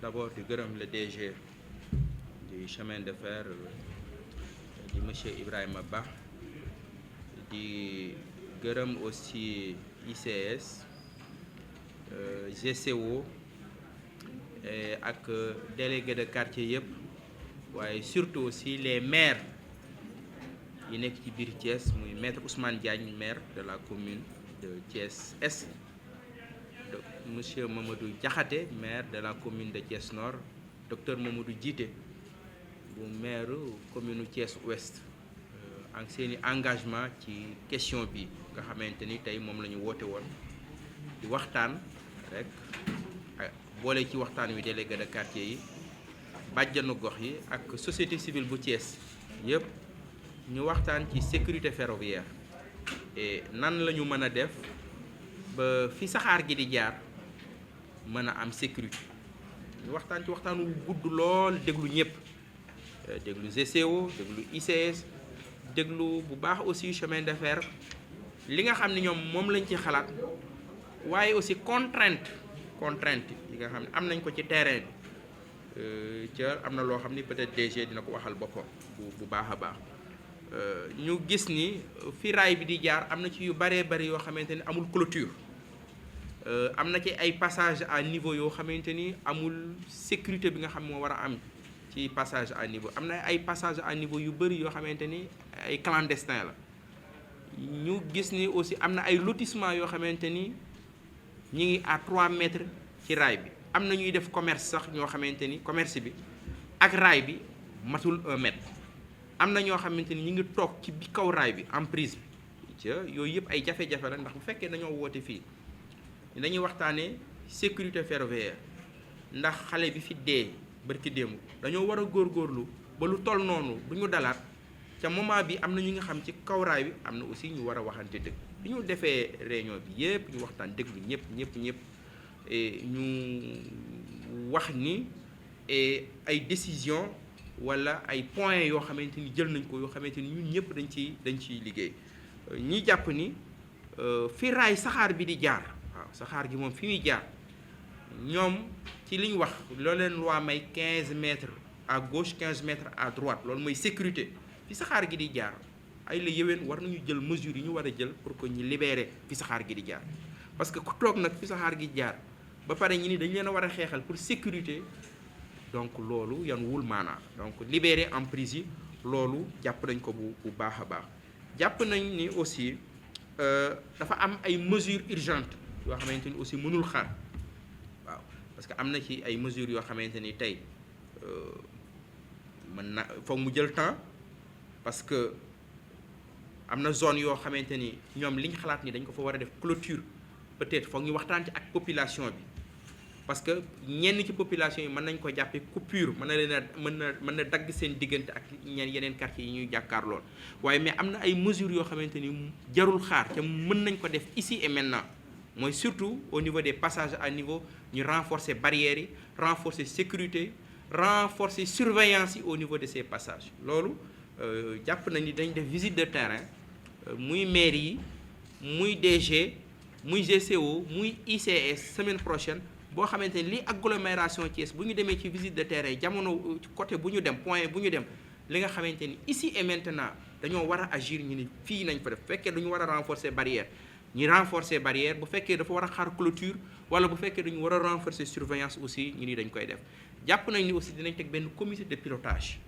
d'abord di gërëm le DG du chemin de fer di monsieur Ibrahima Ba di gërëm aussi ICS GCO ak délégué de quartier yëpp waaye surtout aussi les maires yi nekk ci biir Thiès muy maître Ousmane Diagne maire de la commune de Thiès Est monsieur Mamadou Diakhaté maire de la commune de Thiès Nord docteur Mamadou Djité bu maire commune Thiès Ouest ak seeni engagement ci question bi nga xamante ni tey moom la ñu woote woon di waxtaan rek boole ci waxtaan wi délégué de quartier yi bàjjanu gox yi ak société civile bu Thiès yëpp ñu waxtaan ci sécurité ferroviaire et nan la ñu mën a def ba fi saxaar gi di jaar mën a am sécurité ñu waxtaan ci waxtaan wu gudd lool déglu ñëpp déglu GCO déglu ICS déglu bu baax aussi chemin de fer li nga xam ne ñoom moom lañ ci xalaat waaye aussi contrainte yi nga xam ne am nañ ko ci terrain bi ca am na loo xam ni peut-être DG dina ko waxal boppam bu baax a baax ñu gis ni fi raay bi di jaar am na ci yu baree bari yoo xamante ni amul clôture am na ci ay passage à niveau yoo xamante ni amul sécurité bi nga xam moo war a am ci passage à niveau am na ay passage à niveau yu bëri yoo xamante ni ay clandestin la ñu gis ni aussi am na ay lotissement yoo xamante ni ñi ngi à 3 mètres ci raay bi am na ñuy def commerce sax ñoo xamante ni commerce bi ak raay bi matul 1 mètre am na ñoo xamante ni ñi ngi toog ci bi kaw raay bi en prise bi ca yooyu yëpp ay jafe-jafe la ndax bu fekkee dañoo woote fii dañuy waxtaanee sécurité ferroviaire ndax xale bi fi dee barki démb dañoo war a góorgóorlu ba lu toll noonu du ñu dalaat ca moment bi am na ñi nga xam ci kaw raay bi am na aussi ñu war a waxante dëgg bi ñu defee réunion bi yëpp ñu waxtaan déglu ñëpp ñu wax ni ay décision wala ay points yoo xamante ni jël nañ ko yoo xamante ni ñun ñëpp dañ ciy liggéey ñi jàpp ni fi raay saxaar bi di jaar waaw saxaar gi moom fi muy jaar ñoom ci li ñu wax loolu leen loi may 15 mètres à gauche 15 mètres à droite loolu mooy sécurité fi saxaar gi di jaar ay la yéwén war nañu jël mesures yi ñu war a jël pour que ñu libérer fi saxaar gi di jaar parce que ku toog nag fi saxaar gi jaar ba pare ñi ni dañ leen a war a xeexal pour sécurité donc loolu yan wul maanaa donc libérer en prise yi loolu jàpp nañ ko bu baax a baax jàpp nañ ni aussi dafa am ay mesures urgentes yoo xamante ni aussi mënul xaar waaw parce que am na ci ay mesures yoo xamante ni tey mën na foog mu jël temps parce que am na zone yoo xamante ni ñoom liñ xalaat ni dañ ko fa war a def clôture peut-être foog ñu waxtaan ci ak population bi parce que ñenn ci population yi mën nañ ko jàppee coupure mën na leen a mën na dagg seen diggante ak yeneen quartiers yi ñuy jàkkaar lool waaye mais am na ay mesures yoo xamante ni jarul xaar te mën nañ ko def ici et maintenant mooy surtout au niveau des passages à niveau ñu renforcer barrières yi renforcer sécurité renforcer surveillance yi au niveau de ces passages loolu jàpp nañ ni dañ def visite de terrain muy maire yi muy DG muy GCO muy ICS semaine prochaine boo xamante ni li agglomération Thiès bu ñu demee ci visite de terrain jamono côté bu ñu dem point bu ñu dem li nga xamante ni ici et maintenant dañoo war a agir ñu ni fii nañ fa def bu fekkee dañu war a renforcer barrière ñu renforcer barrière bu fekkee dafa war a xaar clôture wala bu fekkee dañu war a renforcer surveillance aussi ñu ni dañ koy def jàpp nañ ni aussi dinañ teg benn comité de pilotage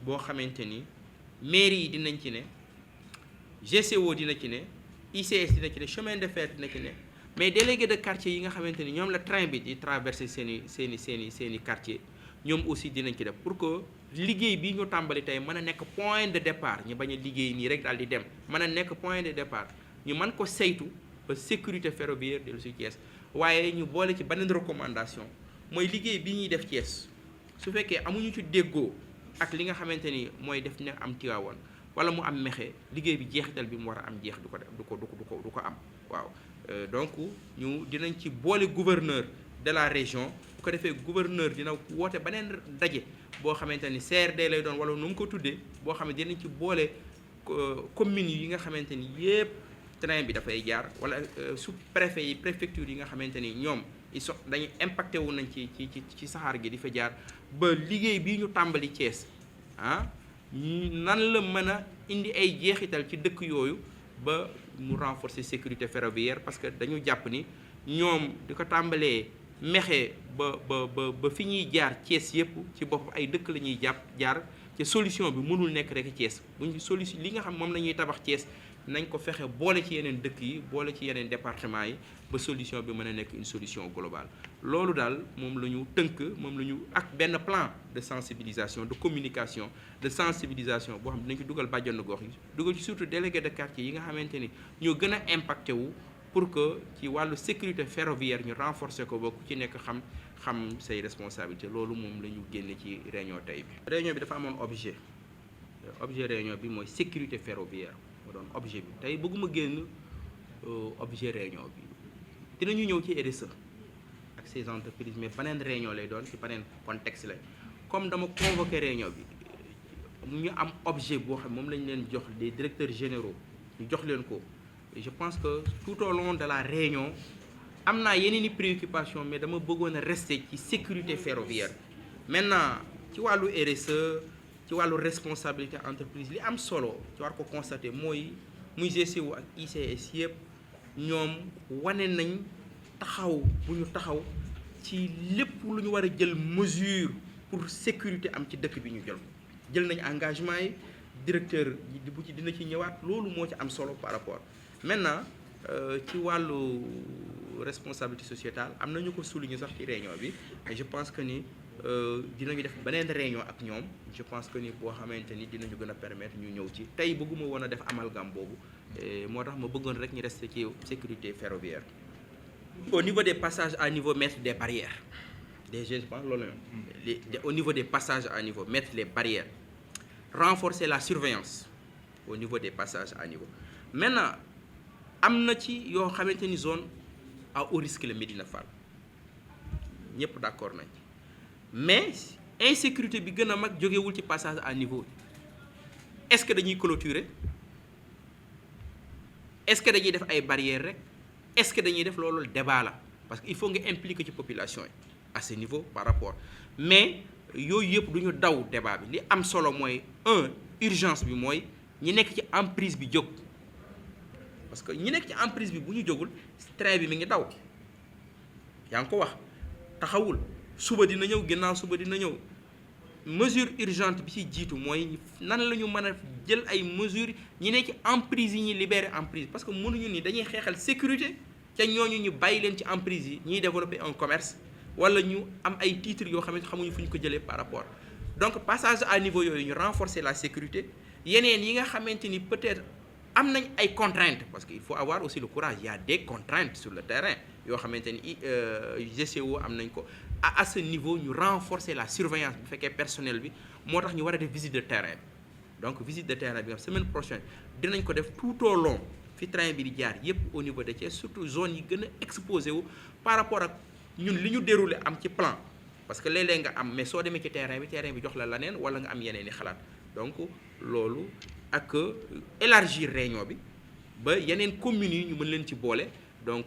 boo xamante ni mairie yi dinañ ci ne GCO dina ci ne ICS dina ci ne chemin de fer dina ci ne mais délégué de quartier yi nga xamante ni ñoom la train bi di traverser seeni quartier ñoom aussi dinañ ci def pour que liggéey bi ñu tàmbali tey mën a nekk point de départ ñu bañ a liggéey nii rek daal di dem mën a nekk point de départ ñu mën ko saytu ba sécurité ferroviaire dellu si Thiès waaye ñu boole ci beneen recommandation mooy liggéey bi ñuy def Thiès su fekkee amuñu ci déggoo ak li nga xamante ni mooy def ne am Tivaouane wala mu am Mékhé liggéey bi jeexital bi mu war a am jeex du ko am waaw donc ñu dinañ ci boole gouverneur de la région bu ko defee gouverneur dina woote beneen daje boo xamante ni CRD lay doon wala nu mu ko tuddee boo xam ne dinañ ci boole communes yi nga xamante ni yépp train bi dafay jaar wala sous préfet yi préfecture yi nga xamante ni ñoom ils sont dañuy impacté wu nañ ci saxaar gi di fa jaar ba liggéey bii ñu tàmbali Thiès nan la mën a indi ay jeexital ci dëkk yooyu ba mu renforcer sécurité ferroviaire parce que dañu jàpp ni ñoom di ko tàmbalee Mexe ba fi ñuy jaar Thiès yëpp ci bopp ay dëkk la ñuy jaar ci solution bi mënul nekk rek Thiès buñ solution li nga xam moom la ñuy tabax Thiès nañ ko fexe boole ci yeneen dëkk yi boole ci yeneen département yi ba solution bi mën a nekk une solution globale loolu daal moom la ñu tënk moom la ñu ak benn plan de sensibilisation de communication de sensibilisation boo xam ne dinañ ci dugal bàjjenu gox yi dugal ci surtout délégué de quartier yi nga xamante ni ñoo gën a impacté wu pour que ci wàllu sécurité ferroviaire ñu renforcer ko ba ku ci nekk xam say responsabilité loolu moom la ñu génne ci réunion tey bi. réunion bi dafa amoon objet réunion bi mooy sécurité ferroviaire moo doon objet bi tey bëgguma génn objet réunion bi dinañu ñëw ci RSE ak ces entreprises mais beneen réunion lay doon ci beneen contexte la comme dama convoqué réunion bi ñu am objet boo xam moom lañ leen jox des directeurs généraux ñu jox leen ko je pense que tout au long de la réunion am naa yeneen i préoccupation mais dama bëggoon a rester ci sécurité ferroviaire maintenant ci wàllu RSE ci wàllu responsabilité entreprise li am solo ci war ko constater mooy muy GCO ak ICS yëpp ñoom wane nañ taxaw bu ñu taxaw ci lépp lu ñu war a jël mesure pour sécurité am ci dëkk bi ñu jël nañ engagement yi directeur bu ci dina ci ñëwaat loolu moo ci am solo par rapport maintenant ci wàllu responsabilité sociétale am nañu ko souligner sax ci réunion bi et je pense que ni dinañu def beneen réunion ak ñoom je pense que ni boo xamante ni dinañu gën a permettre ñu ñëw ci tey bëgguma woon a def amalgame boobu moo tax ma bëggoon rek ñu rester ci sécurité ferroviaire. Au niveau des passages à niveau, mettre des barrières déjà je pense loolu au niveau des passages à niveau mettre les barrières renforcer la surveillance au niveau des passages à niveau. Maintenant am na ci yoo xamante ni zone à haut risque la Médina Fall ñëpp d'accord nañ mais insécurité bi gën a mag jógewul ci passage à niveau est-ce que dañuy clôturer est-ce que dañuy def ay barrières rek est-ce que dañuy def loolu débat la parce que il faut nga impliquer ci population yi à ce niveau par rapport mais yooyu yëpp du ñu daw débat bi li am solo mooy urgence bi mooy ñi nekk ci emprise bi jóg parce que ñi nekk ci emprise bi bu ñu jógul train bi mi ngi daw yaa ngi ko wax taxawul suba dina ñëw ginnaaw suba dina ñëw mesure urgente bi ci jiitu mooy nan la ñu mën a jël ay mesures ñi ne ci emprise yi ñuy libérer emprise parce que mënuñu ni dañuy xeexal sécurité ca ñooñu ñu bàyyi leen ci emprise yi ñuy développer un commerce wala ñu am ay titres yoo xam ne xamuñu fu ñu ko jëlee par rapport donc passage à niveau yooyu ñu renforcer la sécurité yeneen yi nga xamante ni peut-être am nañ ay contraintes parce que il faut avoir aussi le courage il y a des contraintes sur le terrain yoo xamante ni GCO am nañ ko à ce niveau ñu renforcer la surveillance bu fekkee personnel bi moo tax ñu war a def visite de terrain donc visite de terrain bi nga semaine prochaine dinañ ko def tout au long fi train bi di jaar yépp au niveau de Thiès surtout zone yi gën a exposé wu par rapport ak ñun li ñu déroulé am ci plan parce que léeg-léeg nga am mais soo demee ci terrain bi jox la leneen wala nga am yeneen i xalaat donc loolu ak élargir réunion bi ba yeneen communes yi ñu mën leen ci boole donc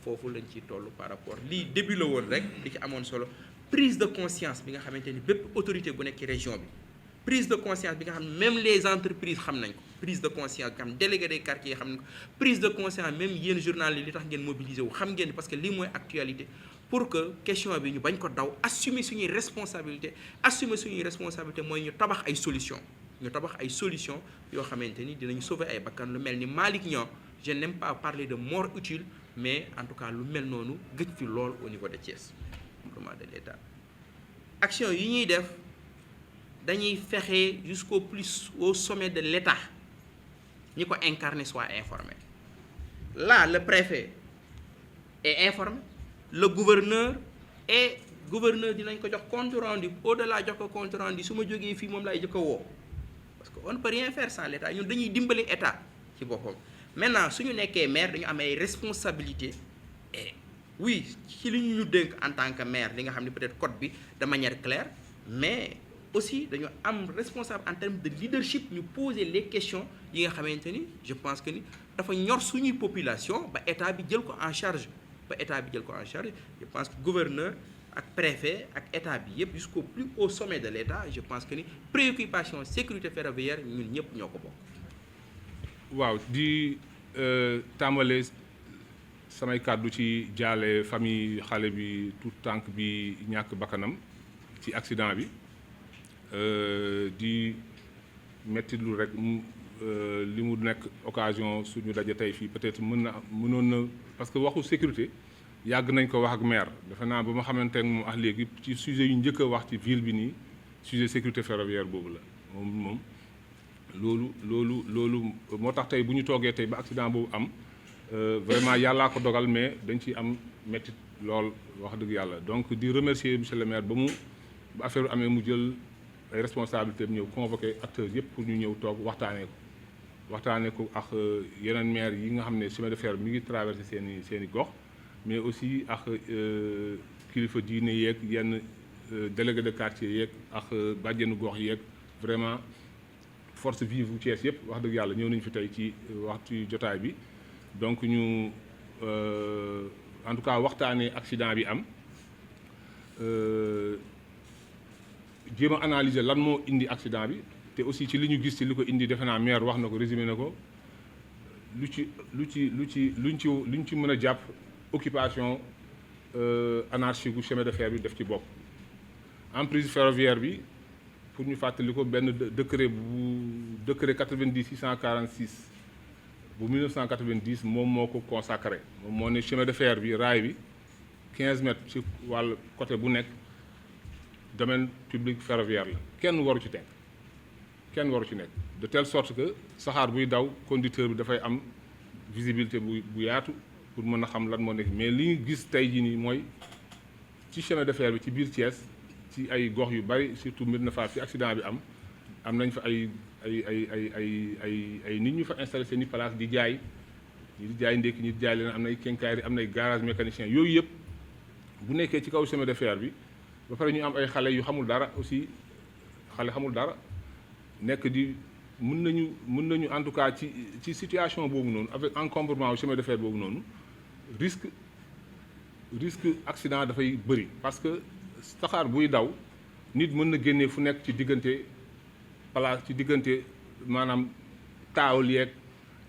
foofu lañ ci toll par rapport lii début la woon rek li ci amoon solo prise de conscience bi nga xamante ni bépp autorité bu nekk ci région bi prise de conscience bi nga xam ne même les entreprises xam nañ ko prise de conscience bi nga xam délégué des quartiers yi xam nañ ko prise de conscience même yéen journalistes yi li tax ngeen mobiliser wu xam ngeen parce que lii mooy actualité pour que question bi ñu bañ ko daw assumer suñuy responsabilité mooy ñu tabax ay solution yoo xamante ni dinañu sauver ay bakkan lu mel ni Malick Niang je n'aime pas parler de mort utile mais en tout cas lu mel noonu gëj fi lool au niveau de Thiès vraiment de l'État action yi ñuy def dañuy fexe jusqu'au plus au sommet de l'État ñi ko incarné soit informé là le préfet est informé le gouverneur dinañ ko jox compte rendu au-delà jox ko compte rendu su ma jógee fii moom laay jëkk a woo parce que on ne peut rien faire sans l'État ñun dañuy dimbali État ci boppam maintenant suñu nekkee maire dañu am ay responsabilités et oui ci li ñu dénk en tant que maire li nga xam ne peut-être code bi de manière claire mais aussi dañu am responsable en termes de leadership ñu poser les questions yi nga xamante ni je pense que ni dafa ñor suñuy population ba État bi jël ko en charge ba état bi jël ko en charge. Je pense que gouverneur ak préfet ak état bi yëpp jusqu'au plus haut sommet de l'état, je pense que ni préoccupation sécurité ferroviaire ñun ñëpp ñoo ko bokk. waaw di tàmbale samay kàddu ci jaale famille xale bi tout tànk bi ñàkk bakkanam ci accident bi di mettitlu rek li mu nekk occasion suñu daje tey fii peut-être mënoon na parce que waxu sécurité yàgg nañ ko wax ak maire defe naa ba ma xamante ak moom ak léegi ci sujet yu njëkk a wax ci ville bi nii sujet sécurité ferroviaire boobu la moom loolu moo tax tey bu ñu toogee tey ba accident boobu am vraiment yàllaa ko dogal mais dañ ci am métti lool wax dëgg yàlla donc di remercier monsieur le maire ba affaire amee mu jël ay responsabilités ñëw convoqué acteurs yëpp pour ñu ñëw toog waxtaanee ko ak yeneen maire yi nga xam ne chemin de fer mi ngi traversé seen i gox mais aussi ak kilifa diine yeeg yenn délégué de quartier yeeg ak bàjjenu gox yeeg vraiment force vive bu Thiès yëpp wax dëgg yàlla ñëw nañu fi tey ci waxtu jotaay bi donc ñu en tout cas waxtaanee accident bi am jéem a analyser lan moo indi accident bi te aussi ci li ñu gis ci li ko indi defe naa maire wax na ko résumé na ko luñ ci mën a jàpp occupation anarchique gu chemin de fer bi def ci bopp. emprise ferroviaire bi pour ñu fàttali ko benn décret 90 646 bu 1990 moom moo ko consacré moom moo ne chemin de fer bi raay bi 15 mètres ci wàll côté bu nekk domaine public ferroviaire la kenn waru ci nekk de telle sorte que saxaar buy daw conducteur bi dafay am visibilité bu yaatu pour mën a xam lan moo nekk mais li ñu gis tey jii nii mooy ci chemin de fer bi ci biir Thiès ci ay gox yu bari surtout Médina Fall ci accident bi am nañ fa ay nit ñu fa installé seen i place di jaay ndékki ñi di jaay leen am na ay quincaillerie am na ay garage mécanicien yooyu yëpp bu nekkee ci kaw chemin de fer bi ba pare ñu am ay xale yu xamul dara aussi nekk di mën nañu en tout cas ci situation boobu noonu avec encombrement au chemin de fer boobu noonu risque accident dafay bëri parce que saxaar buy daw nit mën na génnee fu nekk ci diggante maanaam taawul yeeg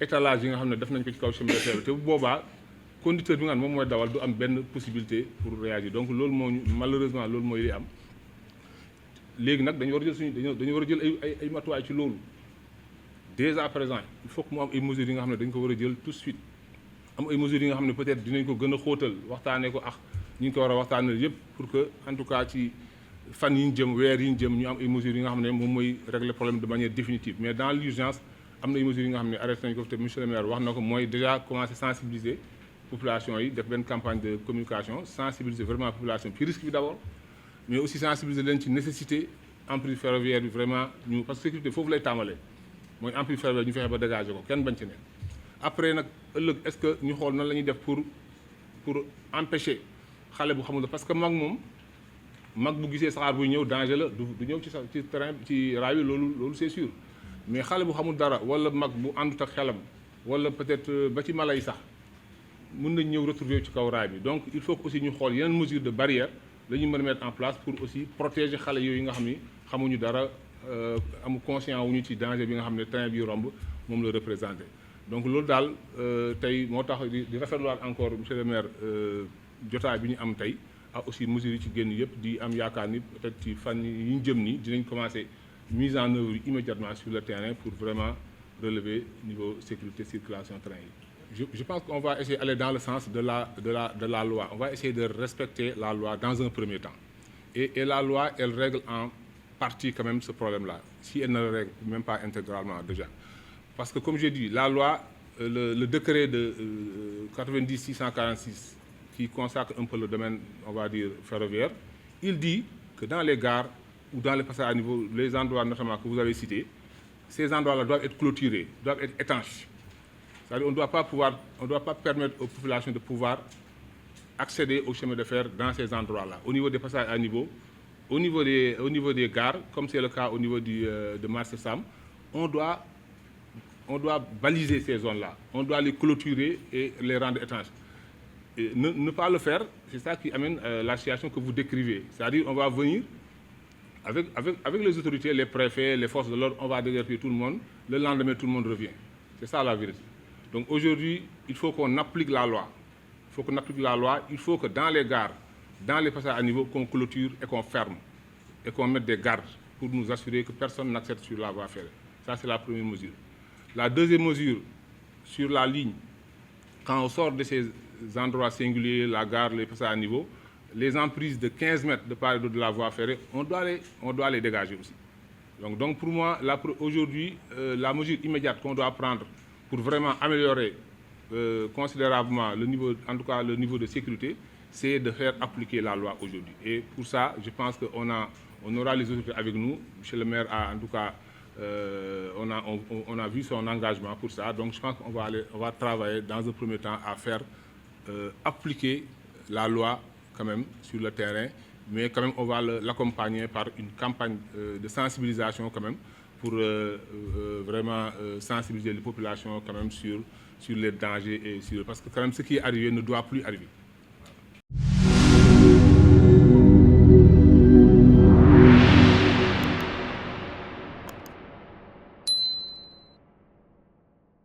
étalage yi nga xam ne def nañ ko ci kaw chemin de fer te bu boobaa conducteur bi nga xam ne moom mooy dawal du am benn possibilité pour réagir donc loolu malheureusement loolu mooy li am léegi nag dañu war a jël ay matuwaay ci loolu dès à présent il faut que mu am ay mesures yi nga xam ne dañ ko war a jël tout de suite am ay mesures yi nga xam ne peut-être dinañ ko gën a xóotal waxtaanee ko ak ñu ngi ko war a waxtaanee yëpp pour que en tout cas ci fan yi ñu jëm weer yi ñu jëm ñu am ay mesures yi nga xam ne moom mooy régler problème de manière définitive mais dans l'urgence am na ay mesures yi nga xam ne arrêté nañ ko te monsieur le maire wax na ko mooy déjà commencer sensibiliser population yi def benn campagne de communication sensibiliser vraiment population ci risque bi d'abord mais aussi sensibiliser leen ci nécessité emprise ferroviaire bi vraiment ñu parce que sécurité foofu lay tàmbalee mooy emprise ferroviaire ñu fexe ba dégager ko kenn bañ ci nekk après nag ëllëg est-ce que ñu xool nan la ñuy def pour empêcher xale bu xamul parce que mag bu gisee saxaar buy ñëw danger la du ñëw ci terrain ci raay bi loolu c'est sûr mais xale bu xamul dara wala mag bu àndut ak xelam wala peut-être ba ci mala yi sax mën nañ ñëw retrouver ci kaw raay bi donc il faut que aussi ñu xool yeneen mesures de barrière la ñu mën a mettre en place pour aussi protéger xale yooyu nga xam ni xamuñu dara amu conscient wuñu ci danger bi nga xam ne train bi romb moom la représenté donc loolu daal tey moo tax di rafetluwaat encore monsieur le maire jotaay bi ñu am tey ak aussi mesures yi ci génn yëpp di am yaakaar ni peut-être ci fan yi ñu jëm ni dinañ commencer mise en œuvre immédiatement sur le terrain pour vraiment relever niveau sécurité circulation train yi. Je pense qu'on va essayer d'aller dans le sens de la loi. On va essayer de respecter la loi dans un premier temps. Et la loi, elle règle en partie quand même ce problème-là, si elle ne le règle même pas intégralement déjà. Parce que comme j'ai dit, la loi, le décret de 90-646 qui consacre un peu le domaine, on va dire, ferroviaire, il dit que dans les gares ou dans les passages à niveau, les endroits notamment que vous avez cités, ces endroits-là doivent être clôturés, doivent être étanches. C'est-à-dire on ne doit pas permettre aux populations de pouvoir accéder au chemin de fer dans ces endroits-là. Au niveau des passages à niveau, au niveau des gares, comme c'est le cas au niveau de Marseille Sam, on doit baliser ces zones-là. On doit les clôturer et les rendre étanches. Et ne pas le faire, c'est ça qui amène la situation que vous décrivez. C'est-à-dire on va venir avec les autorités, les préfets, les forces de l'ordre, on va déguerpir tout le monde. Le lendemain, tout le monde revient. C'est ça la vérité. Donc aujourd'hui, il faut qu'on applique la loi. Il faut qu'on applique la loi. Il faut que dans les gares, dans les passages à niveau, qu'on clôture et qu'on ferme. Et qu'on mette des gardes pour nous assurer que personne n'accède sur la voie ferrée. Ça, c'est la première mesure. La deuxième mesure, sur la ligne, quand on sort de ces endroits singuliers, la gare, les passages à niveau, les emprises de 15 mètres de part et d'autre de la voie ferrée, on doit les dégager aussi. Donc pour moi, aujourd'hui, la mesure immédiate qu'on doit prendre pour vraiment améliorer considérablement le niveau, en tout cas le niveau de sécurité, c'est de faire appliquer la loi aujourd'hui. Et pour ça, je pense qu'on aura les autorités avec nous. Monsieur le maire a en tout cas, on a vu son engagement pour ça. Donc je pense qu'on va travailler dans un premier temps à faire appliquer la loi quand même sur le terrain, mais quand même on va l'accompagner par une campagne de sensibilisation quand même pour vraiment sensibiliser les populations quand même sur les dangers et parce que quand même ce qui est arrivé ne doit plus arriver.